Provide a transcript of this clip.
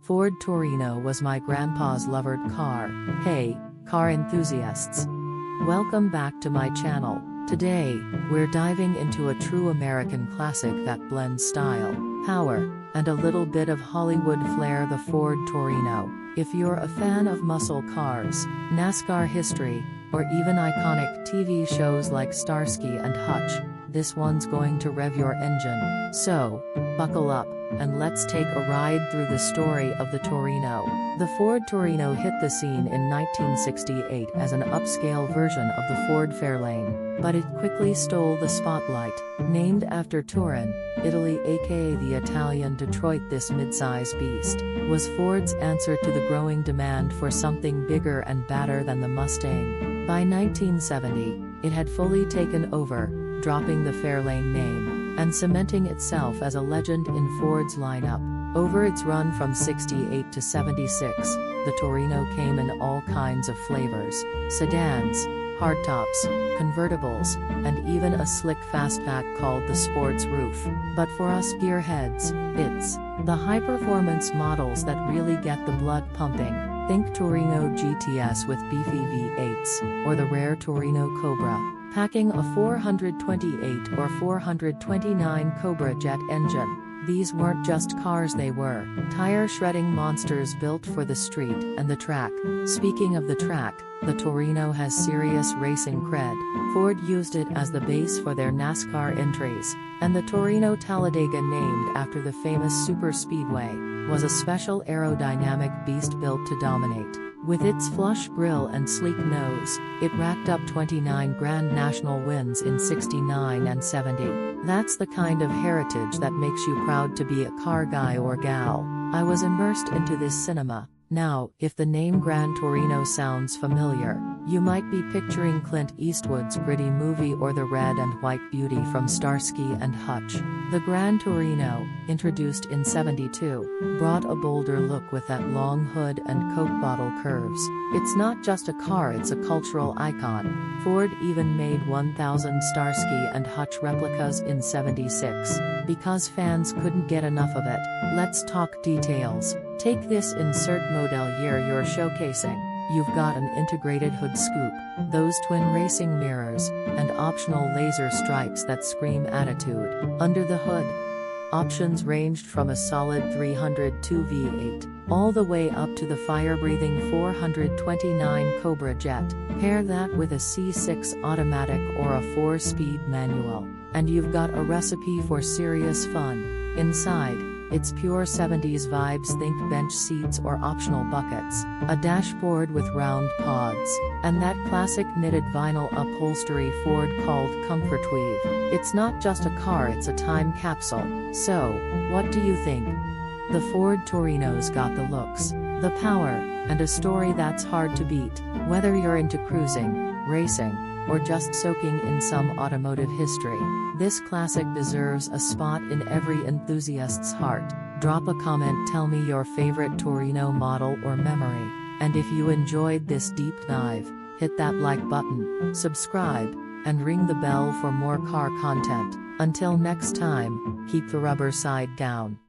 Ford Torino was my grandpa's loved car. Hey, car enthusiasts! Welcome back to my channel. Today, we're diving into a true American classic that blends style, power, and a little bit of Hollywood flair, the Ford Torino. If you're a fan of muscle cars, NASCAR history, or even iconic TV shows like Starsky and Hutch, this one's going to rev your engine. So, buckle up, and let's take a ride through the story of the Torino. The Ford Torino hit the scene in 1968 as an upscale version of the Ford Fairlane, but it quickly stole the spotlight. Named after Turin, Italy, aka the Italian Detroit, this midsize beast was Ford's answer to the growing demand for something bigger and badder than the Mustang. By 1970, it had fully taken over, dropping the Fairlane name, and cementing itself as a legend in Ford's lineup. Over its run from 68 to 76, the Torino came in all kinds of flavors: sedans, hardtops, convertibles, and even a slick fastback called the Sports Roof. But for us gearheads, it's the high-performance models that really get the blood pumping. Think Torino GTS with beefy V8s, or the rare Torino Cobra, packing a 428 or 429 Cobra jet engine. These weren't just cars, they were tire-shredding monsters built for the street and the track. Speaking of the track, the Torino has serious racing cred. Ford used it as the base for their NASCAR entries, and the Torino Talladega, named after the famous superspeedway, was a special aerodynamic beast built to dominate. With its flush grille and sleek nose, it racked up 29 Grand National wins in 69 and 70. That's the kind of heritage that makes you proud to be a car guy or gal. I was immersed into this cinema. Now, if the name Gran Torino sounds familiar, you might be picturing Clint Eastwood's gritty movie or the red and white beauty from Starsky and Hutch. The Gran Torino, introduced in 72, brought a bolder look with that long hood and Coke bottle curves. It's not just a car, it's a cultural icon. Ford even made 1,000 Starsky and Hutch replicas in 76, because fans couldn't get enough of it. Let's talk details. Take this insert model year you're showcasing. You've got an integrated hood scoop, those twin racing mirrors, and optional laser stripes that scream attitude. Under the hood, options ranged from a solid 302 V8, all the way up to the fire-breathing 429 Cobra jet. Pair that with a C6 automatic or a 4-speed manual, and you've got a recipe for serious fun. Inside, it's pure 70s vibes. Think bench seats or optional buckets, a dashboard with round pods, and that classic knitted vinyl upholstery Ford called Comfort Weave. It's not just a car, it's a time capsule. So, what do you think? The Ford Torino's got the looks, the power, and a story that's hard to beat. Whether you're into cruising, racing, or just soaking in some automotive history, this classic deserves a spot in every enthusiast's heart. Drop a comment, tell me your favorite Torino model or memory, and if you enjoyed this deep dive, hit that like button, subscribe, and ring the bell for more car content. Until next time, keep the rubber side down.